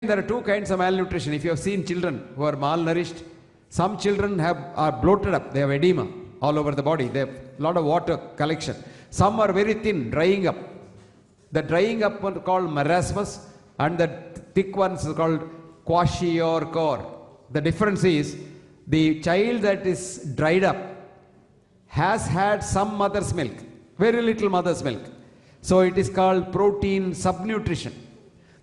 there are two kinds of malnutrition. If you have seen children who are malnourished, some children are bloated up, they have edema all over the body, they have a lot of water collection. Some are very thin, drying up. The drying up one called marasmus, and the thick ones are called kwashiorkor. The difference is the child that is dried up has had some mother's milk, very little mother's milk. So it is called protein subnutrition.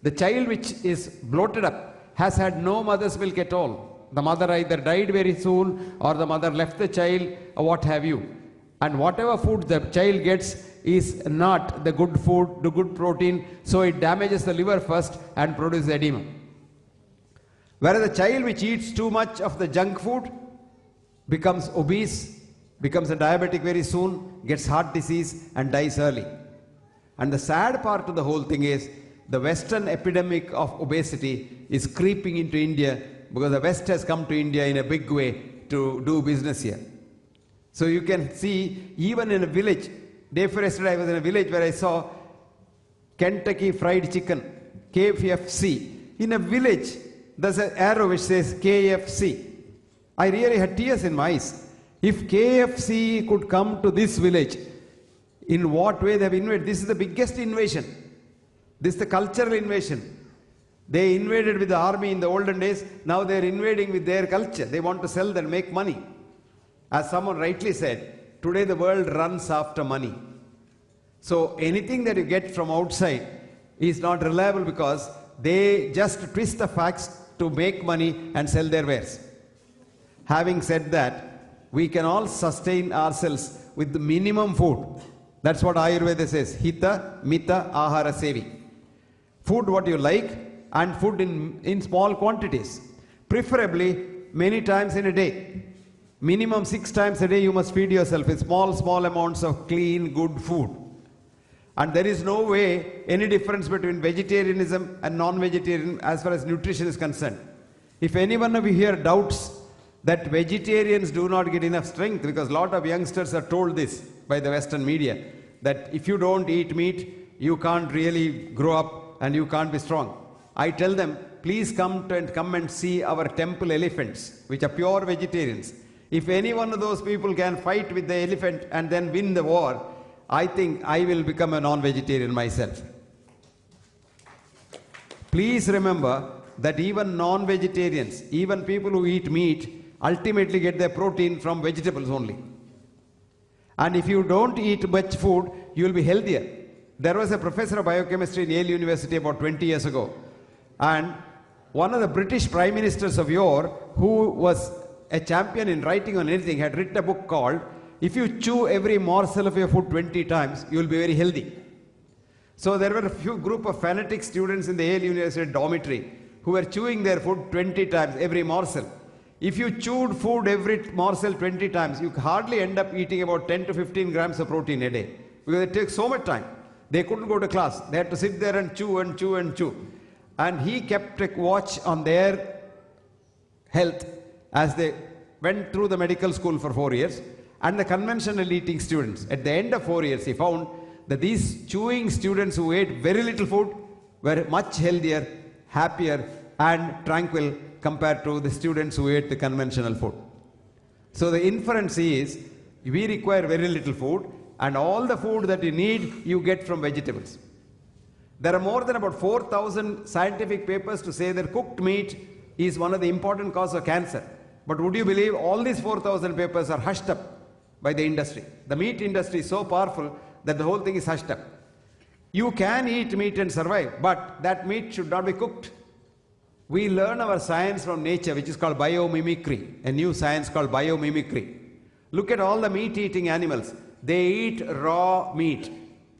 The child which is bloated up has had no mother's milk at all. The mother either died very soon or the mother left the child or what have you. And whatever food the child gets is not the good food, the good protein, so it damages the liver first and produces edema. Whereas the child which eats too much of the junk food becomes obese, becomes a diabetic very soon, gets heart disease and dies early. And the sad part of the whole thing is the Western epidemic of obesity is creeping into India because the West has come to India in a big way to do business here. So you can see even in a village, day before yesterday I was in a village where I saw Kentucky Fried Chicken, KFC. In a village, there's an arrow which says KFC. I really had tears in my eyes. If KFC could come to this village, in what way they have invaded? This is the biggest invasion. This is the cultural invasion. They invaded with the army in the olden days. Now they are invading with their culture. They want to sell and make money. As someone rightly said, today the world runs after money. So anything that you get from outside is not reliable because they just twist the facts to make money and sell their wares. Having said that, we can all sustain ourselves with the minimum food. That's what Ayurveda says, Hita, Mita, Ahara, Sevi. Food what you like and food in small quantities. Preferably many times in a day. Minimum 6 times a day you must feed yourself with small amounts of clean, good food. And there is no way any difference between vegetarianism and non-vegetarian as far as nutrition is concerned. If any one of you here doubts that vegetarians do not get enough strength, because a lot of youngsters are told this by the Western media, that if you don't eat meat, you can't really grow up and you can't be strong. I tell them, please come and see our temple elephants, which are pure vegetarians. If any one of those people can fight with the elephant and then win the war, I think I will become a non-vegetarian myself. Please remember that even non-vegetarians, even people who eat meat, ultimately get their protein from vegetables only. And if you don't eat much food, you will be healthier. There was a professor of biochemistry in Yale University about 20 years ago. And one of the British prime ministers of yore, who was a champion in writing on anything, had written a book called, If You Chew Every Morsel of Your Food 20 times, you will be very healthy. So there were a few group of fanatic students in the Yale University dormitory who were chewing their food 20 times, every morsel. If you chewed food every morsel 20 times, you hardly end up eating about 10 to 15 grams of protein a day. Because it takes so much time. They couldn't go to class. They had to sit there and chew and chew and chew. And he kept a watch on their health as they went through the medical school for 4 years. And the conventional eating students, at the end of 4 years, he found that these chewing students who ate very little food were much healthier, happier, and tranquil compared to the students who ate the conventional food. So the inference is, we require very little food, and all the food that you need, you get from vegetables. There are more than about 4,000 scientific papers to say that cooked meat is one of the important causes of cancer. But would you believe all these 4,000 papers are hushed up by the industry? The meat industry is so powerful that the whole thing is hushed up. You can eat meat and survive, but that meat should not be cooked. We learn our science from nature, which is called biomimicry, a new science called biomimicry. Look at all the meat-eating animals. They eat raw meat.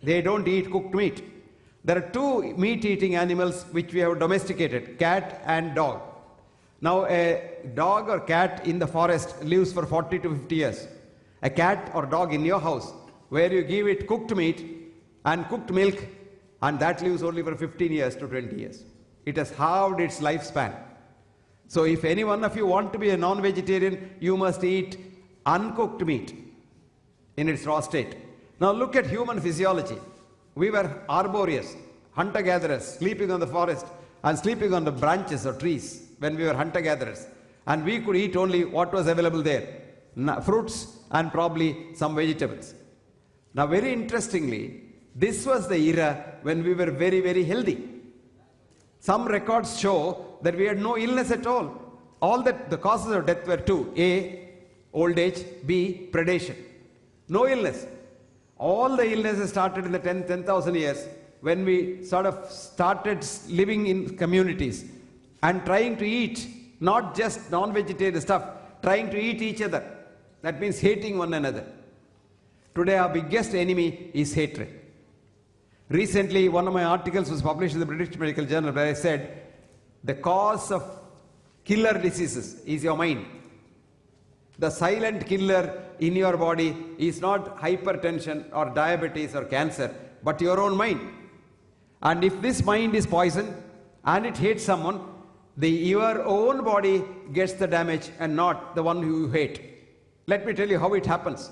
They don't eat cooked meat. There are two meat-eating animals which we have domesticated, cat and dog. Now, a dog or cat in the forest lives for 40 to 50 years. A cat or dog in your house, where you give it cooked meat and cooked milk, and that lives only for 15 years to 20 years. It has halved its lifespan. So if any one of you want to be a non-vegetarian, you must eat uncooked meat in its raw state. Now look at human physiology. We were arboreous, hunter-gatherers, sleeping on the forest. and sleeping on the branches of trees when we were hunter-gatherers. And we could eat only what was available there, fruits and probably some vegetables. Now, very interestingly, this was the era when we were very, very healthy. Some records show that we had no illness at all. All that the causes of death were two: A, old age; B, predation. No illness. All the illnesses started in the 10,000 years when we sort of started living in communities and trying to eat not just non-vegetarian stuff, trying to eat each other. That means hating one another. Today our biggest enemy is hatred. Recently, one of my articles was published in the British Medical Journal where I said the cause of killer diseases is your mind. The silent killer in your body is not hypertension or diabetes or cancer, but your own mind. And if this mind is poisoned and it hates someone, your own body gets the damage and not the one who you hate. Let me tell you how it happens.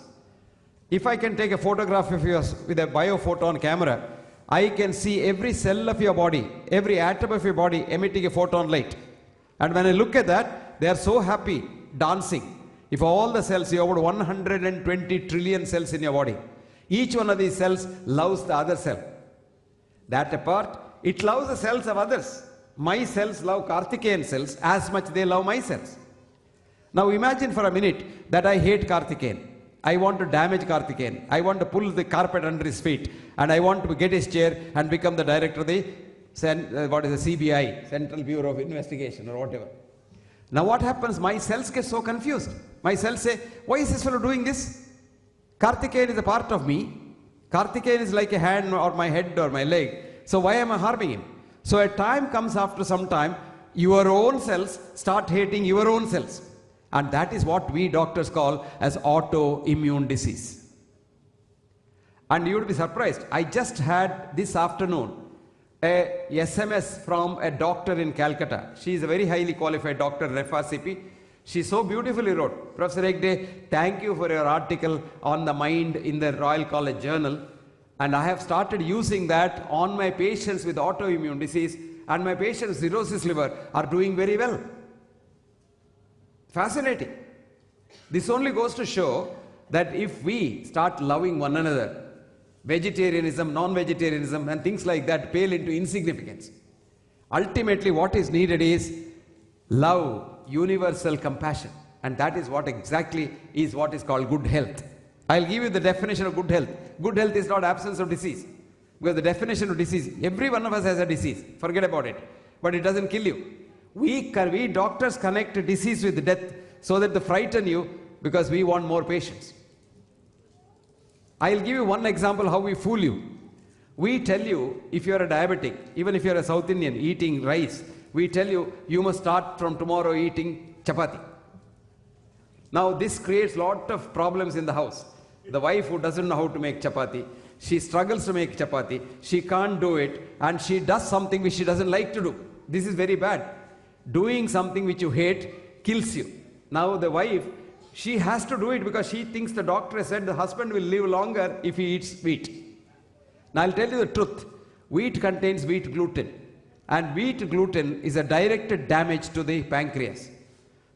If I can take a photograph of yours with a biophoton camera, I can see every cell of your body, every atom of your body emitting a photon light. And when I look at that, they are so happy, dancing. If all the cells, you have about 120 trillion cells in your body. Each one of these cells loves the other cell. That apart, it loves the cells of others. My cells love Karthikeyan cells as much they love my cells. Now imagine for a minute that I hate Karthikeyan. I want to damage Karthikeyan. I want to pull the carpet under his feet, and I want to get his chair and become the director of the CBI, Central Bureau of Investigation or whatever. Now what happens? My cells get so confused. My cells say, why is this fellow doing this? Karthikeyan is a part of me. Karthikeyan is like a hand or my head or my leg. So why am I harming him? So a time comes after some time, your own cells start hating your own cells. And that is what we doctors call as autoimmune disease. And you would be surprised. I just had this afternoon a SMS from a doctor in Calcutta. She is a very highly qualified doctor, Refa CP. She so beautifully wrote, Professor Hegde, thank you for your article on the mind in the Royal College Journal. And I have started using that on my patients with autoimmune disease, and my patients with cirrhosis liver are doing very well. Fascinating. This only goes to show that if we start loving one another, vegetarianism, non-vegetarianism and things like that pale into insignificance. Ultimately what is needed is love, universal compassion, and that is what exactly is what is called good health. I'll give you the definition of good health. Good health is not absence of disease, because the definition of disease, every one of us has a disease, forget about it, but it doesn't kill you. We doctors connect disease with death so that they frighten you because we want more patients. I'll give you one example how we fool you. We tell you, if you're a diabetic, even if you're a South Indian eating rice, we tell you, you must start from tomorrow eating chapati. Now this creates a lot of problems in the house. The wife who doesn't know how to make chapati, she struggles to make chapati, she can't do it, and she does something which she doesn't like to do. This is very bad. Doing something which you hate kills you. Now the wife, she has to do it because she thinks the doctor has said the husband will live longer if he eats wheat. Now I'll tell you the truth. Wheat contains wheat gluten, and wheat gluten is a directed damage to the pancreas.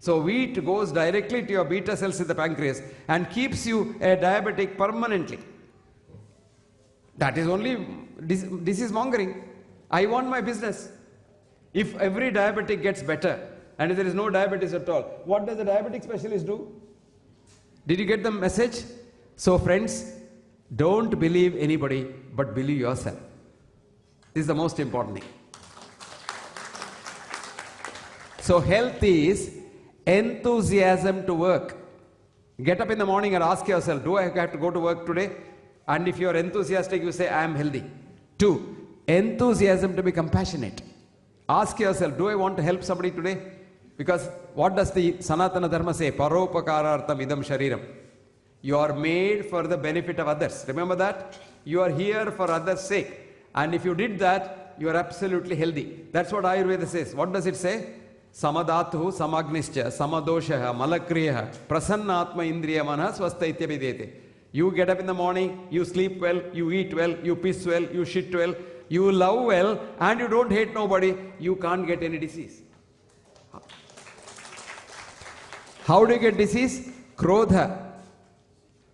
So wheat goes directly to your beta cells in the pancreas and keeps you a diabetic permanently. That is only disease mongering. I want my business. If every diabetic gets better and if there is no diabetes at all, what does the diabetic specialist do? Did you get the message? So friends, don't believe anybody but believe yourself. This is the most important thing. So health is enthusiasm to work. Get up in the morning and ask yourself, do I have to go to work today? And if you are enthusiastic, you say, I am healthy. 2, enthusiasm to be compassionate. Ask yourself, do I want to help somebody today? Because what does the Sanatana Dharma say? Paropakarartham idam shariram. You are made for the benefit of others. Remember that? You are here for others' sake. And if you did that, you are absolutely healthy. That's what Ayurveda says. What does it say? Samadatu samagnischa samadoshaha malakriyaha prasannatma indriyamana swastaitya videte. You get up in the morning, you sleep well, you eat well, you piss well, you shit well. you love well, and you don't hate nobody, you can't get any disease. How do you get disease? Krodha.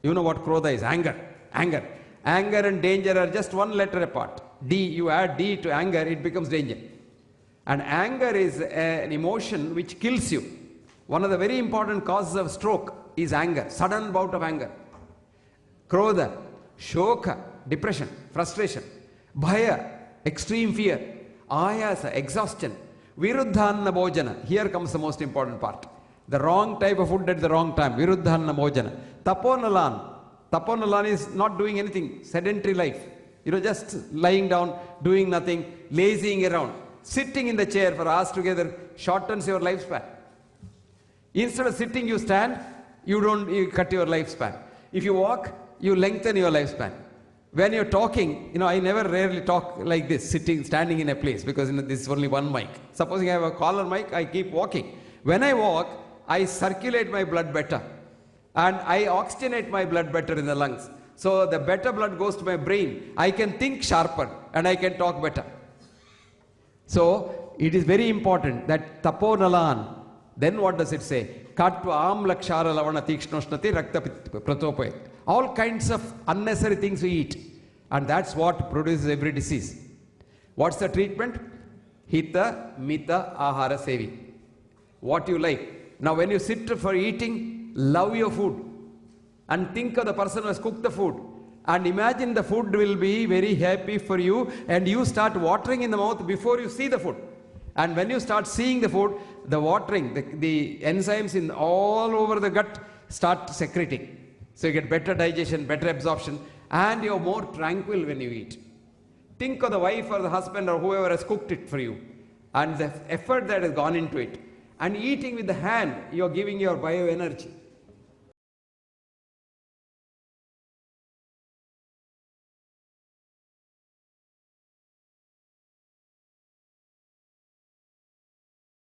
You know what Krodha is? Anger. Anger. Anger and danger are just one letter apart. D, you add D to anger, it becomes danger. And anger is an emotion which kills you. One of the very important causes of stroke is anger, sudden bout of anger. Krodha, shoka, depression, frustration. Bhaya, extreme fear. Ayasa, exhaustion. Viruddhanna bhojana. Here comes the most important part. The wrong type of food at the wrong time. Viruddhanna bhojana. Taponalan. Taponalan is not doing anything. Sedentary life. Just lying down, doing nothing, lazying around. Sitting in the chair for hours together shortens your lifespan. Instead of sitting, you stand, you cut your lifespan. If you walk, you lengthen your lifespan. When you're talking, I never rarely talk like this, standing in a place, because this is only one mic. Supposing I have a collar mic, I keep walking. When I walk, I circulate my blood better. And I oxygenate my blood better in the lungs. So the better blood goes to my brain. I can think sharper and I can talk better. So it is very important that taponalan, then what does it say? Katva amla kshara lavana tikshnoshnati rakta pratopayat. All kinds of unnecessary things we eat. And that's what produces every disease. What's the treatment? Hita mita ahara sevi. What you like. Now when you sit for eating, love your food. And think of the person who has cooked the food. And imagine the food will be very happy for you, and you start watering in the mouth before you see the food. And when you start seeing the food, the watering, the enzymes in all over the gut start secreting. So you get better digestion, better absorption, and you're more tranquil when you eat. Think of the wife or the husband or whoever has cooked it for you, and the effort that has gone into it. And eating with the hand, you're giving your bioenergy.